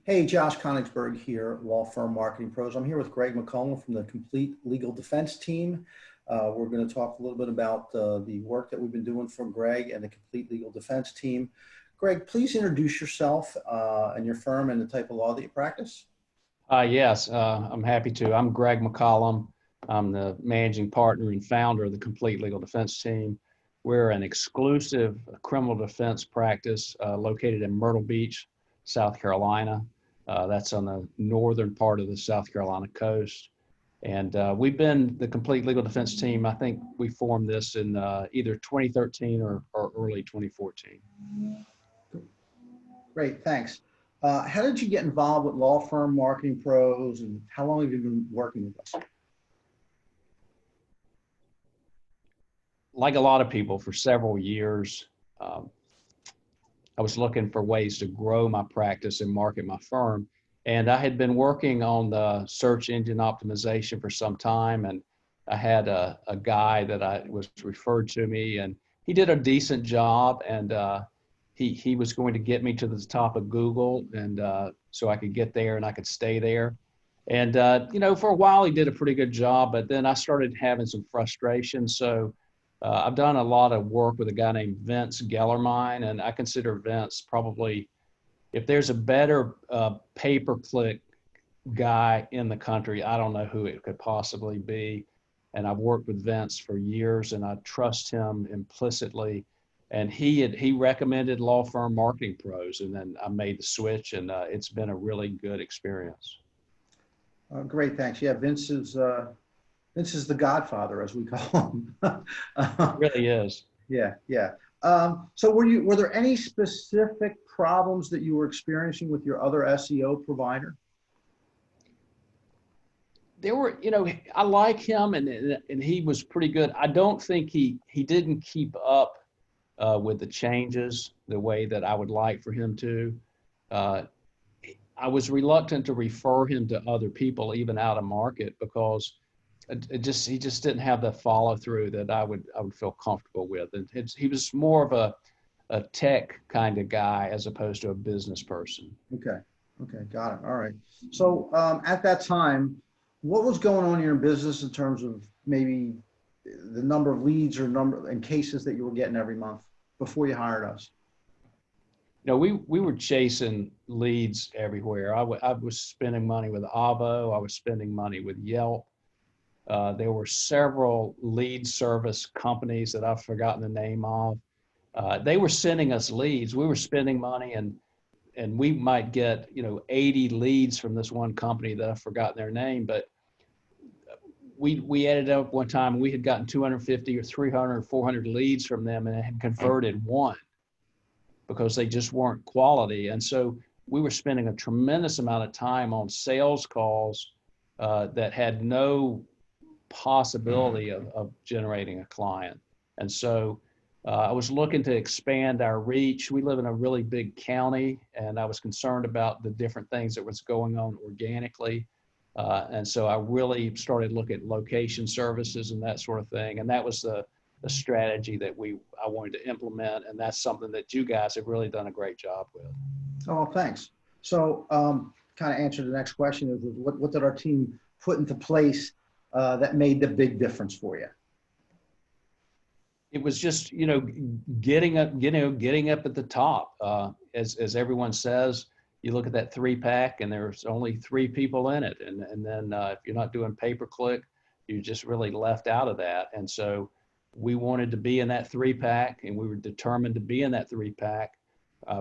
Hey, Josh Konigsberg here, Law Firm Marketing Pros. I'm here with Greg McCollum from the Complete Legal Defense Team. We're going to talk a little bit about the work that we've been doing for Greg and the Complete Legal Defense Team. Greg, please introduce yourself and your firm and the type of law that you practice. Yes, I'm happy to. I'm Greg McCollum. I'm the managing partner and founder of the Complete Legal Defense Team. We're an exclusive criminal defense practice located in Myrtle Beach, South Carolina. That's on the northern part of the South Carolina coast. And we've been the Complete Legal Defense Team. I think we formed this in either 2013 or early 2014. Great, thanks. How did you get involved with Law Firm Marketing Pros, and how long have you been working with us? Like a lot of people, for several years, I was looking for ways to grow my practice and market my firm. And I had been working on the search engine optimization for some time. And I had a guy that was referred to me, and he did a decent job. And he was going to get me to the top of Google, and so I could get there and I could stay there. And, for a while he did a pretty good job, but then I started having some frustration. So I've done a lot of work with a guy named Vince Gellermine, and I consider Vince probably, if there's a better pay-per-click guy in the country, I don't know who it could possibly be. And I've worked with Vince for years, and I trust him implicitly. And he recommended Law Firm Marketing Pros, and then I made the switch, and it's been a really good experience. Great, thanks. Yeah, Vince is the godfather, as we call him. It really is. Yeah, yeah. So were there any specific problems that you were experiencing with your other SEO provider? There were, I like him, and he was pretty good. I don't think he didn't keep up with the changes the way that I would like for him to. I was reluctant to refer him to other people, even out of market, because he just didn't have the follow through that I would feel comfortable with. And he was more of a tech kind of guy as opposed to a business person. Okay, got it. All right. So at that time, what was going on in your business in terms of maybe the number of leads or number and cases that you were getting every month before you hired us? We were chasing leads everywhere. I was spending money with Avo. I was spending money with Yelp. There were several lead service companies that I've forgotten the name of. They were sending us leads. We were spending money, and we might get 80 leads from this one company that I've forgotten their name. But we added up one time, we had gotten 250 or 300 or 400 leads from them, and had converted one, because they just weren't quality. And so we were spending a tremendous amount of time on sales calls that had no possibility of generating a client. And so I was looking to expand our reach. We live in a really big county, and I was concerned about the different things that was going on organically. And so I really started looking at location services and that sort of thing. And that was the strategy that I wanted to implement. And that's something that you guys have really done a great job with. Oh, thanks. So kind of answer the next question is what did our team put into place that made the big difference for you? It was just, getting up at the top. As everyone says, you look at that 3-pack and there's only 3 people in it. And then if you're not doing pay-per-click, you're just really left out of that. And so we wanted to be in that 3-pack, and we were determined to be in that 3-pack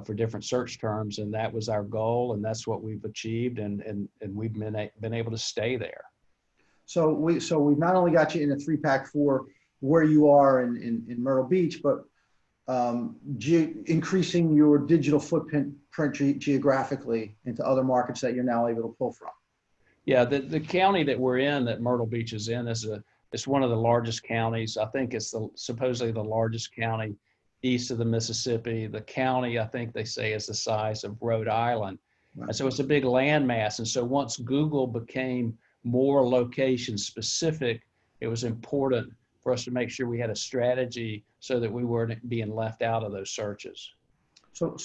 for different search terms. And that was our goal, and that's what we've achieved. And we've been able to stay there. So we've not only got you in a 3-pack for where you are in Myrtle Beach, but increasing your digital footprint geographically into other markets that you're now able to pull from. Yeah, the county that we're in, that Myrtle Beach is in, it's one of the largest counties. I think it's supposedly the largest county east of the Mississippi. The county, I think they say, is the size of Rhode Island. Wow. And so it's a big landmass. And so once Google became more location specific, it was important for us to make sure we had a strategy so that we weren't being left out of those searches. So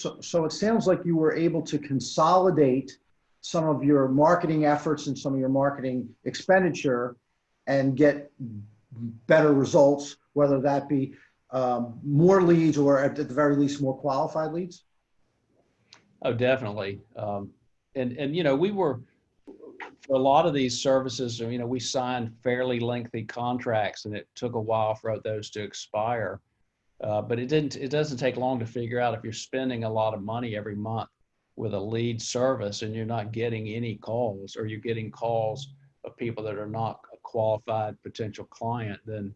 it sounds like you were able to consolidate some of your marketing efforts and some of your marketing expenditure and get better results, whether that be more leads or at the very least more qualified leads? Oh, definitely. And you know, we were, for a lot of these services, you know, we signed fairly lengthy contracts and it took a while for those to expire. But it doesn't take long to figure out if you're spending a lot of money every month with a lead service and you're not getting any calls, or you're getting calls of people that are not a qualified potential client, then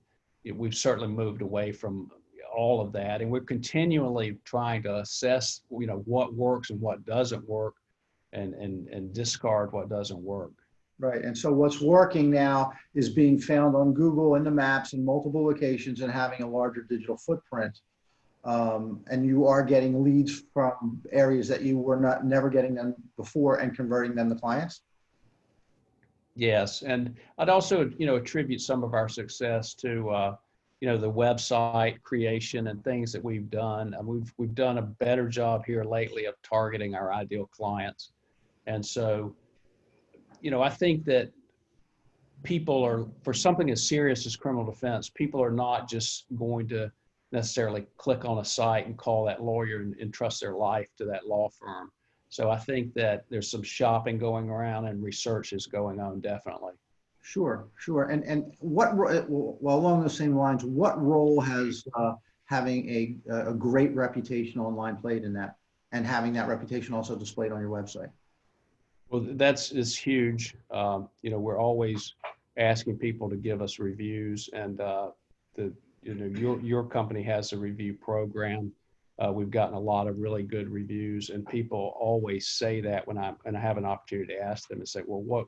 we've certainly moved away from all of that. And we're continually trying to assess, you know, what works and what doesn't work, and discard what doesn't work. Right. And so what's working now is being found on Google and the maps in multiple locations and having a larger digital footprint. And you are getting leads from areas that you were never getting them before and converting them to clients. Yes. And I'd also, you know, attribute some of our success to, you know, the website creation and things that we've done. We've done a better job here lately of targeting our ideal clients. And so, you know, I think that people are, for something as serious as criminal defense, people are not just going to necessarily click on a site and call that lawyer and trust their life to that law firm. So I think that there's some shopping going around and research is going on, definitely. Sure, sure. And what, well, along those same lines, what role has having a great reputation online played in that, and having that reputation also displayed on your website? Well, is huge. You know, we're always asking people to give us reviews, and you know, your company has a review program. We've gotten a lot of really good reviews, and people always say that when I have an opportunity to ask them and say, well, what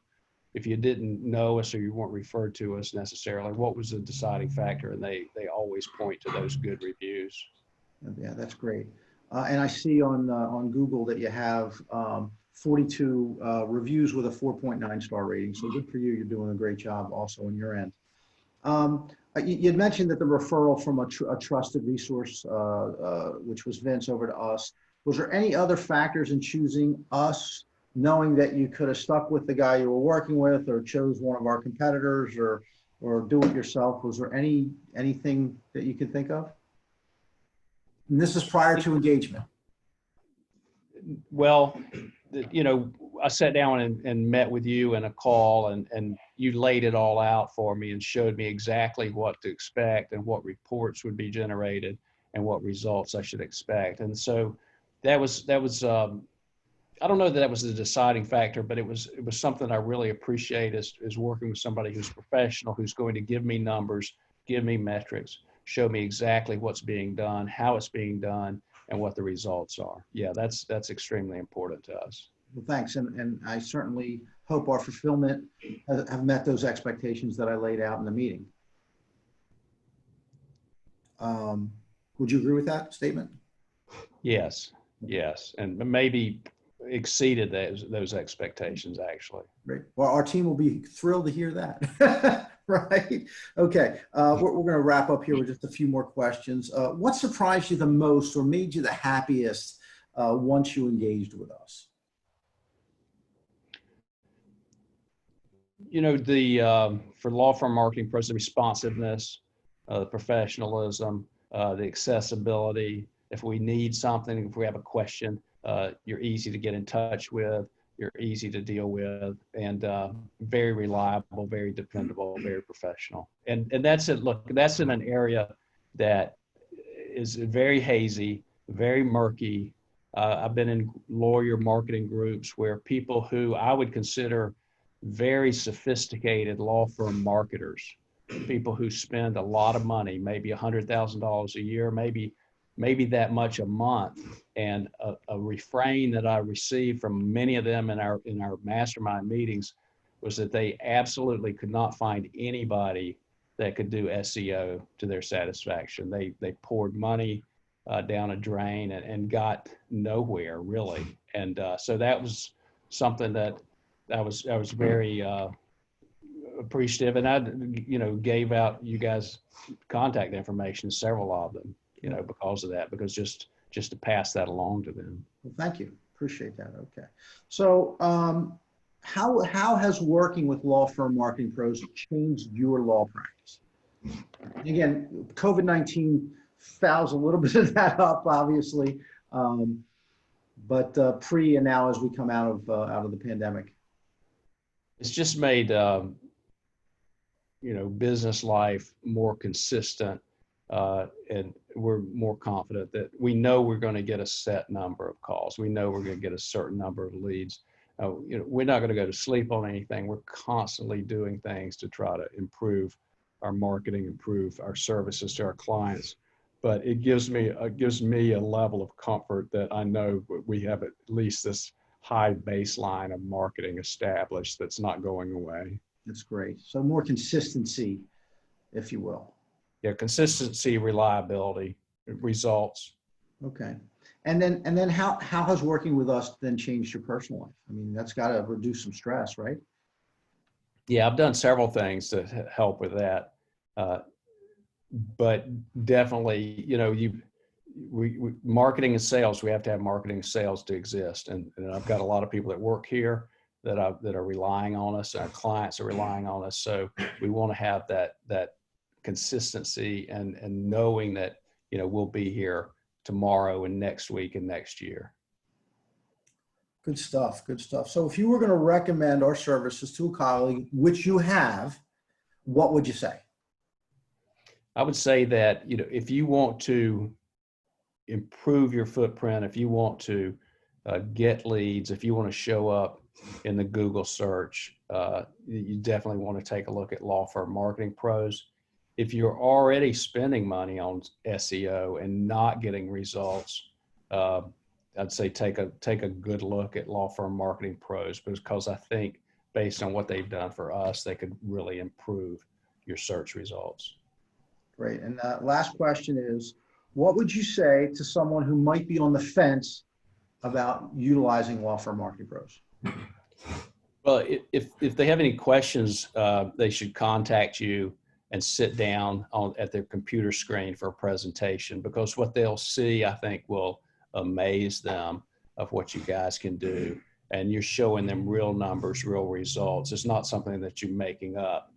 if you didn't know us or you weren't referred to us necessarily, what was the deciding factor? And they always point to those good reviews. Yeah, that's great. And I see on Google that you have 42 reviews with a 4.9 star rating. So good for you. You're doing a great job also on your end. You had mentioned that the referral from a trusted resource, which was Vince, over to us. Was there any other factors in choosing us, knowing that you could have stuck with the guy you were working with, or chose one of our competitors, or do it yourself? Was there anything that you could think of? And this is prior to engagement. Well, you know, I sat down and met with you in a call, and you laid it all out for me and showed me exactly what to expect and what reports would be generated and what results I should expect. And so that was I don't know that was the deciding factor, but it was something I really appreciate is working with somebody who's professional, who's going to give me numbers, give me metrics, show me exactly what's being done, how it's being done, and what the results are. Yeah, that's extremely important to us. Well, thanks. And I certainly hope our fulfillment have met those expectations that I laid out in the meeting. Would you agree with that statement? Yes, yes. And maybe exceeded those expectations, actually. Great. Well, our team will be thrilled to hear that. Right. Okay. We're going to wrap up here with just a few more questions. What surprised you the most or made you the happiest once you engaged with us? You know, for law firm marketing pros, the responsiveness, the professionalism, the accessibility. If we need something, if we have a question, you're easy to get in touch with, you're easy to deal with, and very reliable, very dependable, very professional. And that's it. Look, that's in an area that is very hazy, very murky. I've been in lawyer marketing groups where people who I would consider very sophisticated law firm marketers, people who spend a lot of money, maybe $100,000 a year, maybe that much a month. And a refrain that I received from many of them in our mastermind meetings was that they absolutely could not find anybody that could do SEO to their satisfaction. They poured money down a drain and got nowhere really. And so that was something that I was very appreciative, and I, you know, gave out you guys contact information, several of them, you know, because of that, because just to pass that along to them. Well, thank you. Appreciate that. Okay. So how has working with law firm marketing pros changed your law practice? Again, COVID-19 fouls a little bit of that up, obviously, but pre and now as we come out of the pandemic. It's just made business life more consistent, and we're more confident that we know we're going to get a set number of calls. We know we're going to get a certain number of leads. We're not going to go to sleep on anything. We're constantly doing things to try to improve our marketing, improve our services to our clients. But it gives me a level of comfort that I know we have at least this high baseline of marketing established that's not going away. That's great. So more consistency, if you will. Yeah, consistency, reliability, results. Okay. And then how has working with us then changed your personal life? I mean, that's got to reduce some stress, right? Yeah, I've done several things to help with that. But definitely, we marketing and sales, we have to have marketing and sales to exist. And I've got a lot of people that work here that are relying on us. Our clients are relying on us. So we want to have that consistency and knowing that, we'll be here tomorrow and next week and next year. Good stuff. Good stuff. So if you were going to recommend our services to a colleague, which you have, what would you say? I would say that, if you want to improve your footprint, if you want to get leads, if you want to show up in the Google search, you definitely want to take a look at law firm marketing pros. If you're already spending money on SEO and not getting results, I'd say take a good look at law firm marketing pros, because I think based on what they've done for us, they could really improve your search results. Great. And last question is, what would you say to someone who might be on the fence about utilizing law firm marketing pros? Well, if they have any questions, they should contact you and sit down at their computer screen for a presentation, because what they'll see, I think, will amaze them of what you guys can do. And you're showing them real numbers, real results. It's not something that you're making up.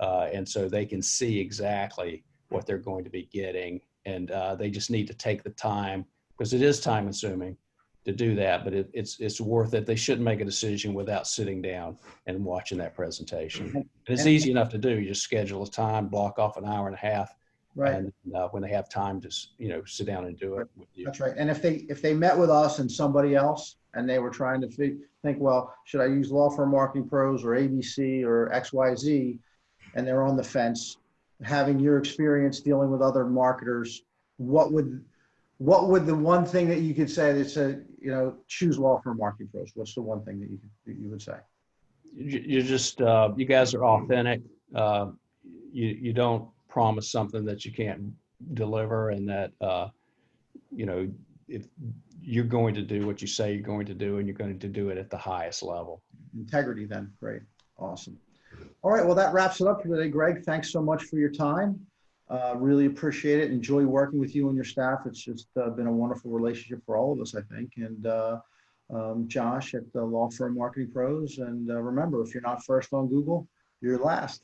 And so they can see exactly what they're going to be getting. And they just need to take the time, because it is time consuming to do that, but it's worth it. They shouldn't make a decision without sitting down and watching that presentation. And it's easy enough to do. You just schedule a time, block off an hour and a half, right? And when they have time to sit down and do it with you. That's right. And if they met with us and somebody else, and they were trying to think, well, should I use law firm marketing pros or ABC or XYZ, and they're on the fence, having your experience dealing with other marketers, what would the one thing that you could say that said, choose law firm marketing pros? What's the one thing that you would say? You're just, you guys are authentic. You don't promise something that you can't deliver, and that, if you're going to do what you say you're going to do, and you're going to do it at the highest level. Integrity then. Great. Awesome. All right. Well, that wraps it up for today, Greg. Thanks so much for your time. Really appreciate it. Enjoy working with you and your staff. It's just been a wonderful relationship for all of us, I think. And Josh at the Law Firm Marketing Pros. And remember, if you're not first on Google, you're last.